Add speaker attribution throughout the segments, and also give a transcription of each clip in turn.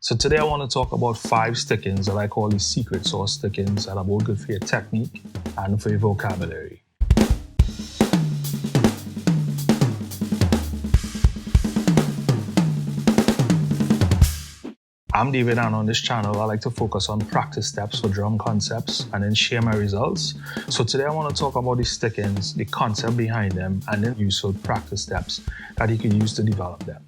Speaker 1: So today I want to talk about 5 stickings that I call the secret sauce stickings that are both good for your technique and for your vocabulary. I'm David, and on this channel I like to focus on practice steps for drum concepts and then share my results. So today I want to talk about the stickings, the concept behind them, and then useful practice steps that you can use to develop them.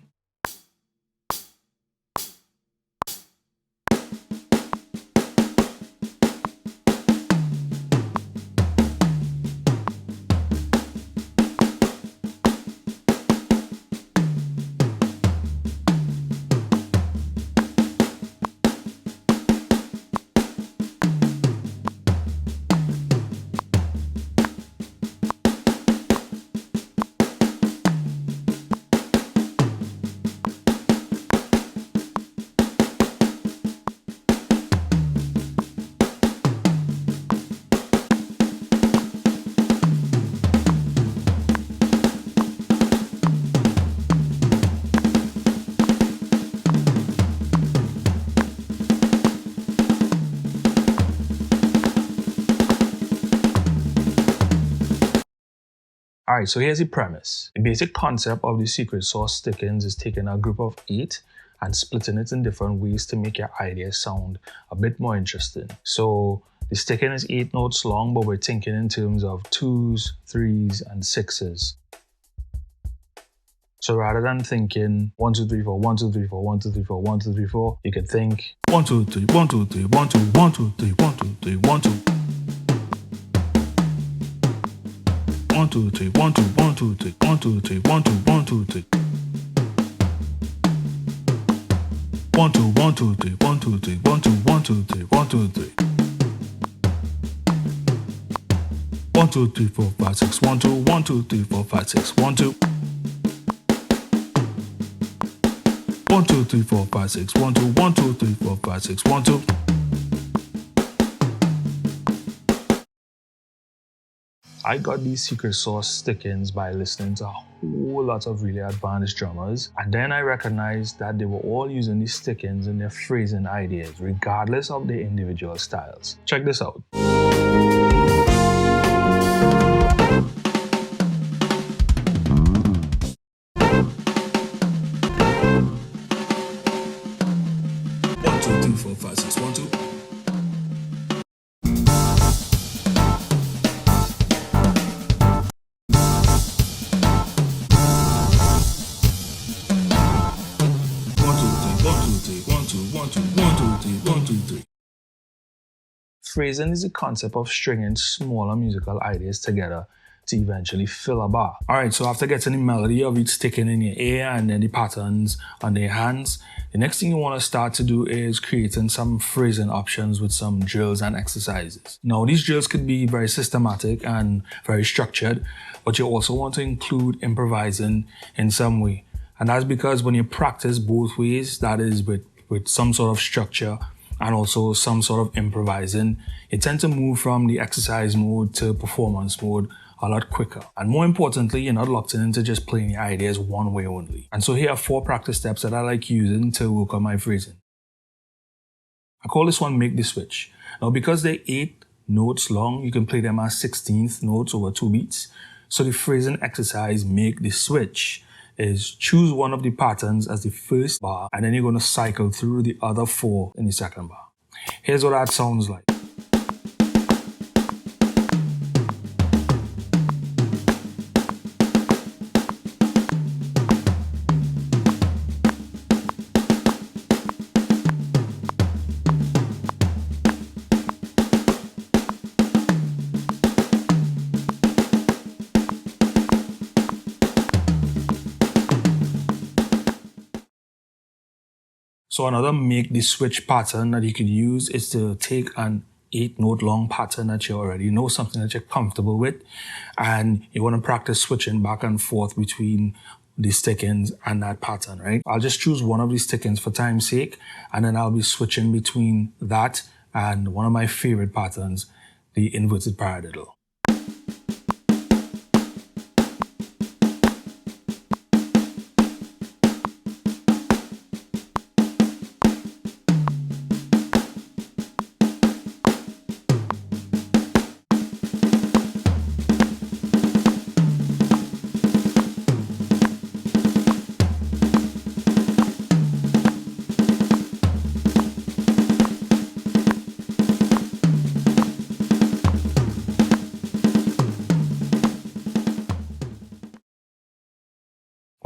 Speaker 1: Alright, so here's the premise. The basic concept of the secret sauce stickings is taking a group of 8 and splitting it in different ways to make your idea sound a bit more interesting. So the sticking is 8 notes long, but we're thinking in terms of 2s, 3s, and 6s. So rather than thinking 1, 2, 3, 4, 1, 2, 3, 4, 1, 2, 3, 4, 1, 2, 3, 4, you could think 1, 2, 3, 1, 2, 3, 1, 2, 1, 2, 3, 1, 2, 3, 1, 2. 1, 2, 3, 1, 2, 1, 2, 3, 1, 2, 3, 1, 2, 1, 2, 3. 1, 2, 1, 2, 3, 1, 2, 3, 1, 2, 1, 2, 3, 1, 2, 3. 1, 2, 3, 4, 5, 6, 1, 2, 1, 2, 3, 4, 5, 6, 1, 2. 1, 2, 3, 4, 5, 6, 1, 2, 1, 2, 3, 4, 5, 6, 1, 2. I got these secret sauce stickings by listening to a whole lot of really advanced drummers, and then I recognized that they were all using these stickings in their phrasing ideas, regardless of their individual styles. Check this out. One, two, three, four, five, six, 1, 2. 1, 2, 3. Phrasing is the concept of stringing smaller musical ideas together to eventually fill a bar. Alright, so after getting the melody of each sticking in your ear and then the patterns on their hands, the next thing you want to start to do is creating some phrasing options with some drills and exercises. Now, these drills could be very systematic and very structured, but you also want to include improvising in some way. And that's because when you practice both ways, that is with some sort of structure and also some sort of improvising, you tend to move from the exercise mode to performance mode a lot quicker. And more importantly, you're not locked into just playing your ideas one way only. And so here are 4 practice steps that I like using to work on my phrasing. I call this one Make the Switch. Now, because they're 8 notes long, you can play them as 16th notes over 2 beats. So the phrasing exercise Make the Switch is choose one of the patterns as the first bar, and then you're going to cycle through the other 4 in the second bar. Here's what that sounds like. So another Make the Switch pattern that you could use is to take an 8-note long pattern that you already know, something that you're comfortable with, and you want to practice switching back and forth between the stickings and that pattern, right? I'll just choose one of these stickings for time's sake, and then I'll be switching between that and one of my favorite patterns, the inverted paradiddle.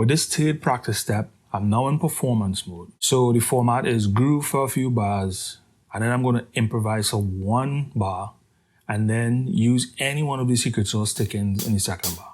Speaker 1: With this third practice step, I'm now in performance mode. So the format is groove for a few bars, and then I'm going to improvise for one bar, and then use any one of the secret sauce stick-ins in the second bar.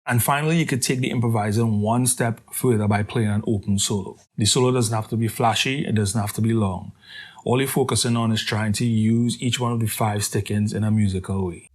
Speaker 1: And finally, you could take the improviser one step further by playing an open solo. The solo doesn't have to be flashy, it doesn't have to be long. All you're focusing on is trying to use each one of the 5 stick-ins in a musical way.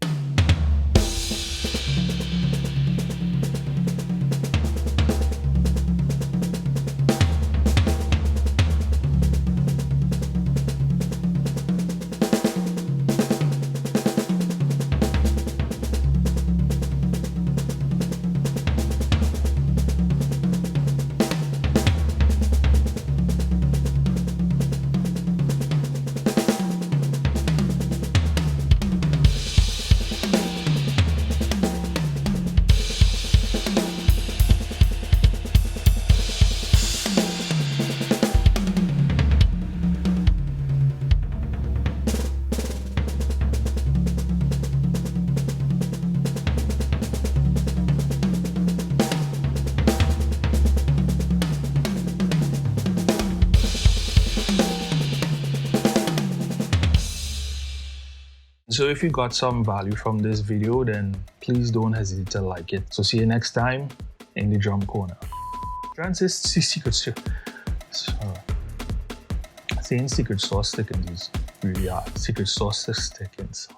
Speaker 1: So if you got some value from this video, then please don't hesitate to like it. So see you next time in the drum corner. Saying secret sauce stick-ins is really hard. Secret sauce stick-ins.